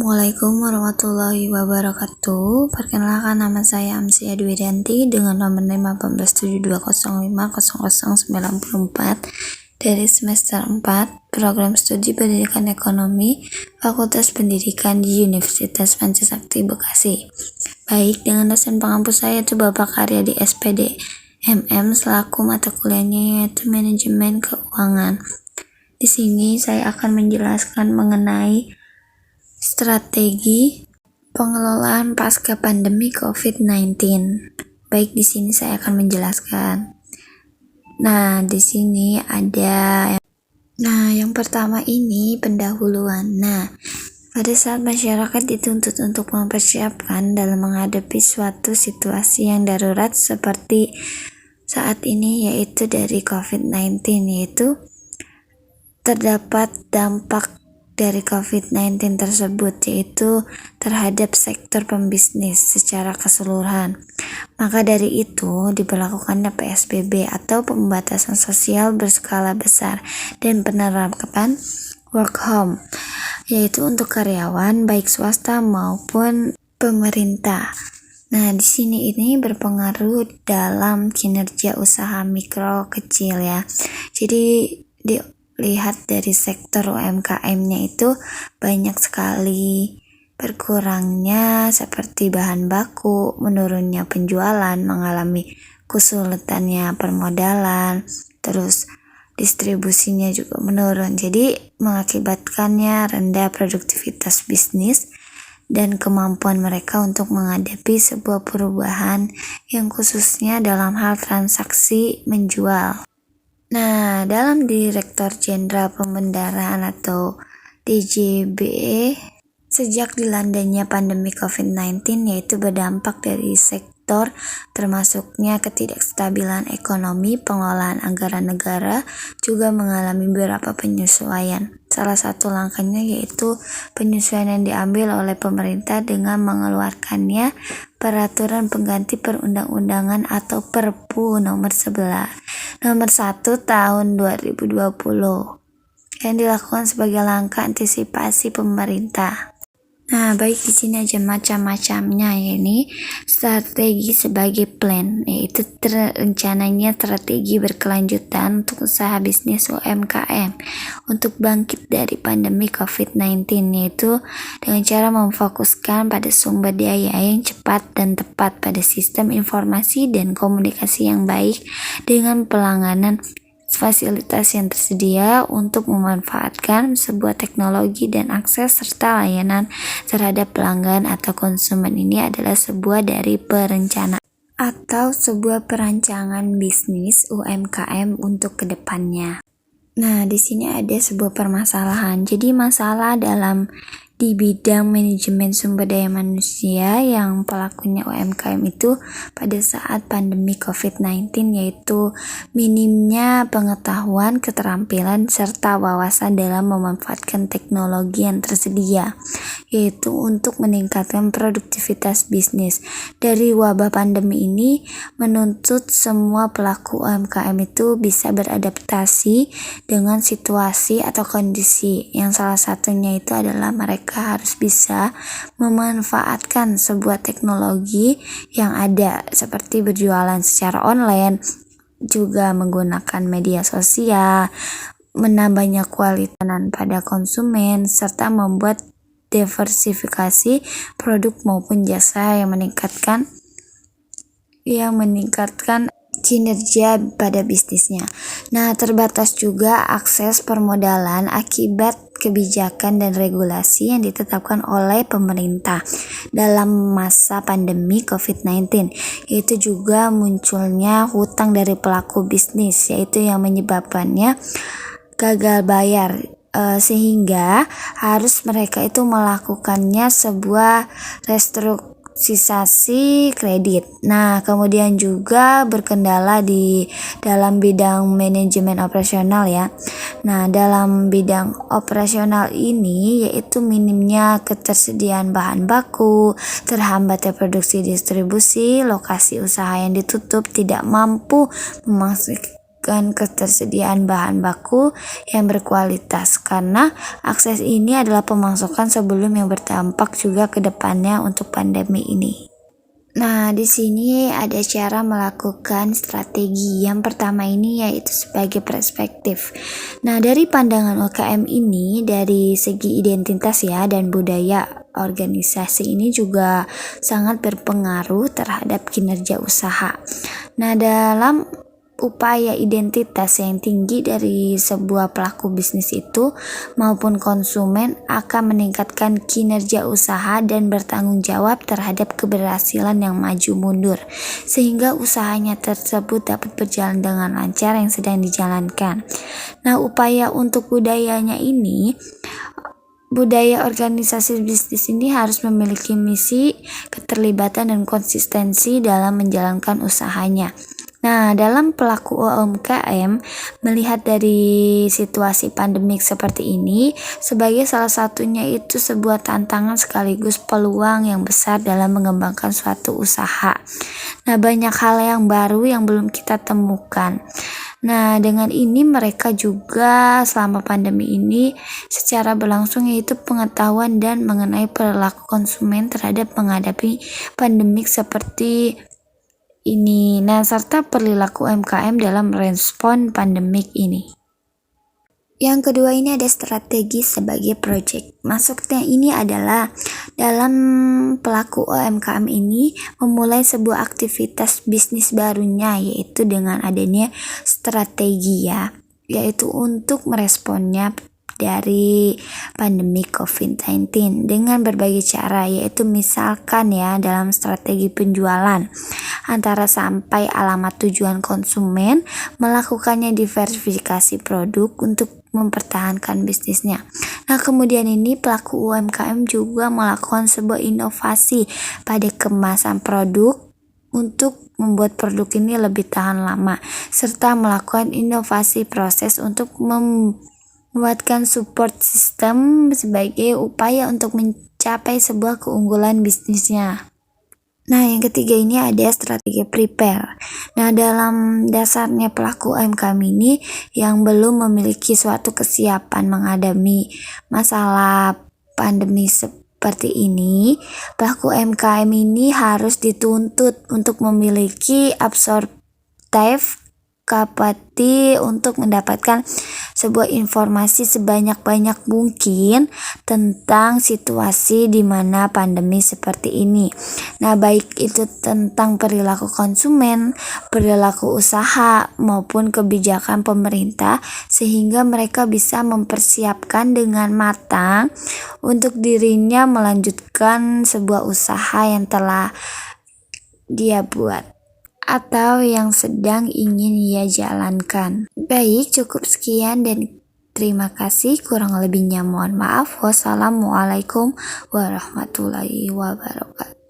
Assalamualaikum warahmatullahi wabarakatuh. Perkenalkan, nama saya Amsia Dwidanti dengan nomor 1572050094 dari semester 4 Program Studi Pendidikan Ekonomi Fakultas Pendidikan di Universitas Pancasakti Bekasi. Baik, dengan dosen pengampus saya itu Bapak Aryadi SPD MM selaku mata kuliahnya yaitu Manajemen Keuangan. Di sini saya akan menjelaskan mengenai strategi pengelolaan pasca pandemi COVID-19. Baik, di sini saya akan menjelaskan. Di sini ada yang pertama ini pendahuluan. Pada saat masyarakat dituntut untuk mempersiapkan dalam menghadapi suatu situasi yang darurat seperti saat ini, yaitu dari COVID-19, yaitu terdapat dampak dari COVID-19 tersebut, yaitu terhadap sektor pembisnis secara keseluruhan. Maka dari itu diberlakukannya PSBB atau pembatasan sosial berskala besar dan penerapan work home, yaitu untuk karyawan baik swasta maupun pemerintah. Di sini ini berpengaruh dalam kinerja usaha mikro kecil ya. Jadi lihat dari sektor UMKM-nya itu banyak sekali berkurangnya seperti bahan baku, menurunnya penjualan, mengalami kesulitannya permodalan, terus distribusinya juga menurun. Jadi mengakibatkannya rendah produktivitas bisnis dan kemampuan mereka untuk menghadapi sebuah perubahan yang khususnya dalam hal transaksi menjual. Dalam Direktur Jenderal Pembendaraan atau DJBE, sejak dilandanya pandemi COVID-19 yaitu berdampak dari sektor termasuknya ketidakstabilan ekonomi, pengelolaan anggaran negara juga mengalami beberapa penyesuaian. Salah satu langkahnya yaitu penyesuaian yang diambil oleh pemerintah dengan mengeluarkannya Peraturan Pengganti Perundang-undangan atau Perpu nomor 1 tahun 2020 yang dilakukan sebagai langkah antisipasi pemerintah. Baik, di sini aja macam-macamnya, ini strategi sebagai plan, yaitu rencananya strategi berkelanjutan untuk usaha bisnis UMKM untuk bangkit dari pandemi COVID-19, yaitu dengan cara memfokuskan pada sumber daya yang cepat dan tepat pada sistem informasi dan komunikasi yang baik dengan pelangganan fasilitas yang tersedia untuk memanfaatkan sebuah teknologi dan akses serta layanan terhadap pelanggan atau konsumen. Ini adalah sebuah dari perencanaan atau sebuah perancangan bisnis UMKM untuk kedepannya. Di sini ada sebuah permasalahan. Jadi masalah di bidang manajemen sumber daya manusia yang pelakunya UMKM itu pada saat pandemi COVID-19, yaitu minimnya pengetahuan, keterampilan, serta wawasan dalam memanfaatkan teknologi yang tersedia, yaitu untuk meningkatkan produktivitas bisnis. Dari wabah pandemi ini menuntut semua pelaku UMKM itu bisa beradaptasi dengan situasi atau kondisi, yang salah satunya itu adalah mereka harus bisa memanfaatkan sebuah teknologi yang ada seperti berjualan secara online, juga menggunakan media sosial, menambahnya kualitas pada konsumen, serta membuat diversifikasi produk maupun jasa yang meningkatkan kinerja pada bisnisnya. Terbatas juga akses permodalan akibat kebijakan dan regulasi yang ditetapkan oleh pemerintah dalam masa pandemi COVID-19, yaitu juga munculnya hutang dari pelaku bisnis, yaitu yang menyebabkannya gagal bayar, sehingga harus mereka itu melakukannya sebuah restrukturisasi kredit. Kemudian juga berkendala di dalam bidang manajemen operasional ya. Dalam bidang operasional ini yaitu minimnya ketersediaan bahan baku, terhambatnya produksi distribusi, lokasi usaha yang ditutup tidak mampu ketersediaan bahan baku yang berkualitas, karena akses ini adalah pemasukan sebelum yang berdampak juga ke depannya untuk pandemi ini. Nah, di sini ada cara melakukan strategi. Yang pertama ini yaitu sebagai perspektif. Nah, dari pandangan UKM ini, dari segi identitas ya dan budaya organisasi ini juga sangat berpengaruh terhadap kinerja usaha. Nah, dalam upaya identitas yang tinggi dari sebuah pelaku bisnis itu maupun konsumen akan meningkatkan kinerja usaha dan bertanggung jawab terhadap keberhasilan yang maju mundur, sehingga usahanya tersebut dapat berjalan dengan lancar yang sedang dijalankan. Nah, upaya untuk budaya organisasi bisnis ini harus memiliki misi, keterlibatan, dan konsistensi dalam menjalankan usahanya. Nah, dalam pelaku UMKM melihat dari situasi pandemik seperti ini sebagai salah satunya itu sebuah tantangan sekaligus peluang yang besar dalam mengembangkan suatu usaha. Nah, banyak hal yang baru yang belum kita temukan. Nah, dengan ini mereka juga selama pandemi ini secara berlangsung yaitu pengetahuan dan mengenai perilaku konsumen terhadap menghadapi pandemik seperti ini. Nah, serta perilaku UMKM dalam respon pandemik ini. Yang kedua ini ada strategi sebagai project. Maksudnya ini adalah dalam pelaku UMKM ini memulai sebuah aktivitas bisnis barunya yaitu dengan adanya strategi ya, yaitu untuk meresponnya dari pandemi COVID-19 dengan berbagai cara, yaitu misalkan ya dalam strategi penjualan antara sampai alamat tujuan konsumen, melakukannya diversifikasi produk untuk mempertahankan bisnisnya. Nah, kemudian ini pelaku UMKM juga melakukan sebuah inovasi pada kemasan produk untuk membuat produk ini lebih tahan lama, serta melakukan inovasi proses untuk membuatkan support system sebagai upaya untuk mencapai sebuah keunggulan bisnisnya. Nah, yang ketiga ini ada strategi prepare. Nah, dalam dasarnya pelaku UMKM ini yang belum memiliki suatu kesiapan menghadapi masalah pandemi seperti ini, pelaku UMKM ini harus dituntut untuk memiliki absorptive capacity untuk mendapatkan sebuah informasi sebanyak-banyak mungkin tentang situasi di mana pandemi seperti ini. Nah, baik itu tentang perilaku konsumen, perilaku usaha, maupun kebijakan pemerintah, sehingga mereka bisa mempersiapkan dengan matang untuk dirinya melanjutkan sebuah usaha yang telah dia buat atau yang sedang ingin ia jalankan. Baik, cukup sekian dan terima kasih. Kurang lebihnya mohon maaf. Wassalamualaikum warahmatullahi wabarakatuh.